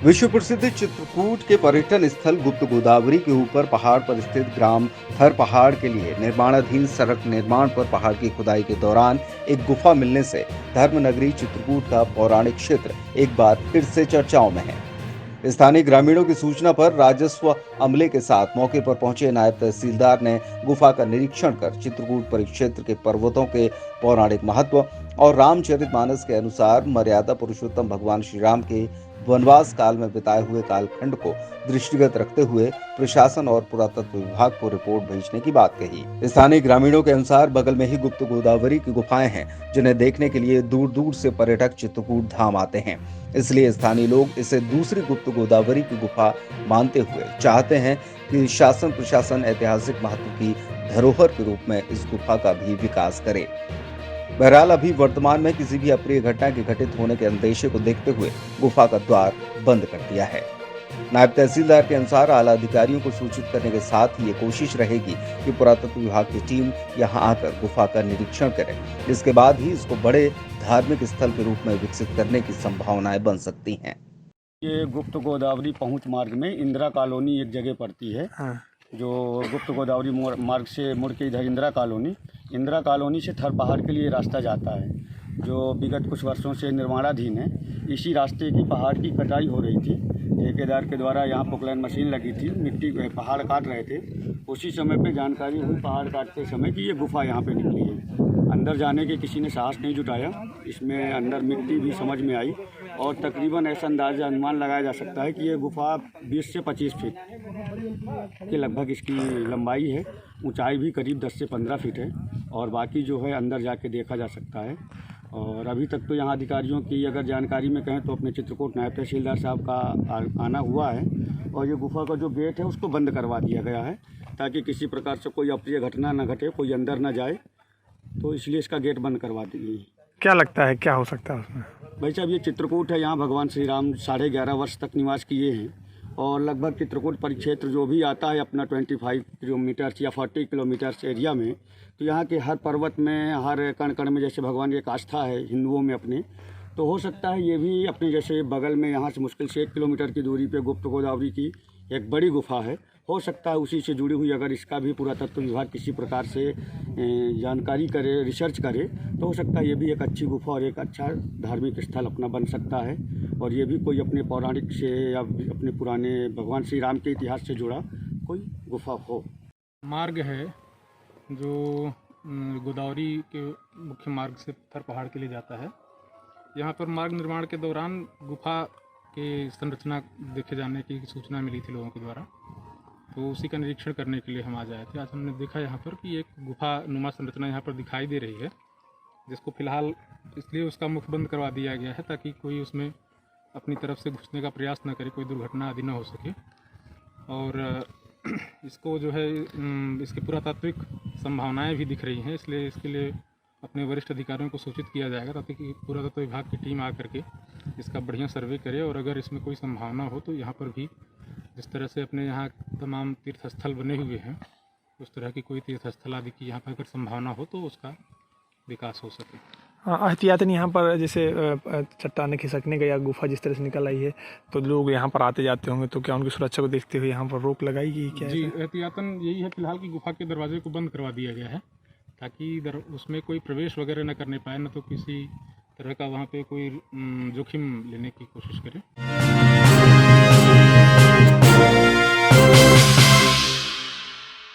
विश्व प्रसिद्ध चित्रकूट के पर्यटन स्थल गुप्त गोदावरी के ऊपर पहाड़ पर स्थित ग्राम थर पहाड़ के लिए निर्माणाधीन सड़क निर्माण पर पहाड़ की खुदाई के दौरान एक गुफा मिलने से धर्मनगरी चित्रकूट का पौराणिक क्षेत्र एक बार फिर से चर्चाओं में है। स्थानीय ग्रामीणों की सूचना पर राजस्व अमले के साथ मौके पर पहुंचे नायब तहसीलदार ने गुफा का निरीक्षण कर चित्रकूट परिक्षेत्र के पर्वतों के पौराणिक महत्व और रामचरितमानस के अनुसार मर्यादा पुरुषोत्तम भगवान श्री राम के वनवास काल में बिताए हुए कालखंड को दृष्टिगत रखते हुए प्रशासन और पुरातत्व विभाग को रिपोर्ट भेजने की बात कही। स्थानीय ग्रामीणों के अनुसार बगल में ही गुप्त गोदावरी की गुफाएं हैं, जिन्हें देखने के लिए दूर दूर से पर्यटक चित्रकूट धाम आते हैं। इसलिए स्थानीय लोग इसे दूसरी गुप्त गोदावरी की गुफा मानते हुए चाहते हैं कि शासन प्रशासन ऐतिहासिक महत्व की धरोहर के रूप में इस गुफा का भी विकास करे। बहरहाल अभी वर्तमान में किसी भी अप्रिय घटना के घटित होने के अंदेशे को देखते हुए गुफा का द्वार बंद कर दिया है। नायब तहसीलदार के अनुसार आला अधिकारियों को सूचित करने के साथ ही ये कोशिश रहेगी कि पुरातत्व विभाग की टीम यहां आकर गुफा का निरीक्षण करे। इसके बाद ही इसको बड़े धार्मिक स्थल के रूप में विकसित करने की संभावनाएं बन सकती हैं। ये गुप्त गोदावरी पहुंच मार्ग में इंदिरा कॉलोनी एक जगह पड़ती है। जो गुप्त गोदावरी मार्ग से मुड़ के इधर इंदिरा कॉलोनी से थर पहाड़ के लिए रास्ता जाता है, जो विगत कुछ वर्षों से निर्माणाधीन है। इसी रास्ते की पहाड़ की कटाई हो रही थी। ठेकेदार के द्वारा यहाँ पोकलैन मशीन लगी थी, मिट्टी पहाड़ काट रहे थे। उसी समय पे जानकारी हुई पहाड़ काटते समय कि ये गुफा यहाँ पे निकली है। अंदर जाने के किसी ने साहस नहीं जुटाया। इसमें अंदर मिट्टी भी समझ में आई और तकरीबन ऐसा अंदाजा अनुमान लगाया जा सकता है कि ये गुफा 20 से 25 फीट के लगभग इसकी लंबाई है। ऊंचाई भी करीब 10 से 15 फीट है और बाकी जो है अंदर जाके देखा जा सकता है। और अभी तक तो यहाँ अधिकारियों की अगर जानकारी में कहें तो अपने चित्रकूट नायब तहसीलदार साहब का आना हुआ है और ये गुफा का जो गेट है उसको बंद करवा दिया गया है, ताकि किसी प्रकार से कोई अप्रिय घटना न घटे, कोई अंदर न जाए। तो इसलिए इसका गेट बंद करवा दी गई। क्या लगता है क्या हो सकता है उसमें? भाई साहब, ये चित्रकूट है, यहाँ भगवान श्री राम 11.5 वर्ष तक निवास किए हैं और लगभग चित्रकूट परिक्षेत्र जो भी आता है अपना 25 किलोमीटर या 40 किलोमीटर एरिया में, तो यहाँ के हर पर्वत में, हर कण कण में जैसे भगवान की एक आस्था है हिंदुओं में अपने, तो हो सकता है ये भी अपने जैसे बगल में यहाँ से मुश्किल से 1 किलोमीटर की दूरी पे गुप्त गोदावरी की एक बड़ी गुफा है। हो सकता है उसी से जुड़ी हुई अगर इसका भी पुरातत्व विभाग किसी प्रकार से जानकारी करे, रिसर्च करे, तो हो सकता है ये भी एक अच्छी गुफा और एक अच्छा धार्मिक स्थल अपना बन सकता है और ये भी कोई अपने पौराणिक से या अपने पुराने भगवान श्री राम के इतिहास से जुड़ा कोई गुफा हो। मार्ग है जो गोदावरी के मुख्य मार्ग से थर पहाड़ के लिए जाता है। यहाँ पर मार्ग निर्माण के दौरान गुफा के संरचना देखे जाने की सूचना मिली थी लोगों के द्वारा, तो उसी का निरीक्षण करने के लिए हम आज आए थे। आज हमने देखा यहाँ पर कि एक गुफा नुमा संरचना यहाँ पर दिखाई दे रही है, जिसको फिलहाल इसलिए उसका मुख बंद करवा दिया गया है ताकि कोई उसमें अपनी तरफ से घुसने का प्रयास न करे, कोई दुर्घटना आदि न हो सके। और इसको जो है इसकी पुरातात्विक संभावनाएं भी दिख रही हैं, इसलिए इसके लिए अपने वरिष्ठ अधिकारियों को सूचित किया जाएगा ताकि पुरातत्व विभाग की टीम आकर के इसका बढ़िया सर्वे करे और अगर इसमें कोई संभावना हो तो यहाँ पर भी जिस तरह से अपने यहाँ तमाम तीर्थस्थल बने हुए हैं उस तरह की कोई तीर्थस्थल आदि की यहाँ पर अगर संभावना हो तो उसका विकास हो सके। एहतियातन यहाँ पर जैसे चट्टाने खिसकने का या गुफा जिस तरह से निकल आई है तो लोग यहाँ पर आते जाते होंगे, तो क्या उनकी सुरक्षा को देखते हुए यहाँ पर रोक लगाई क्या? जी, एहतियातन यही है फिलहाल कि गुफा के दरवाजे को बंद करवा दिया गया है ताकि उसमें कोई प्रवेश वगैरह न करने पाए, न तो किसी तरह का वहाँ पे कोई जोखिम लेने की कोशिश करे।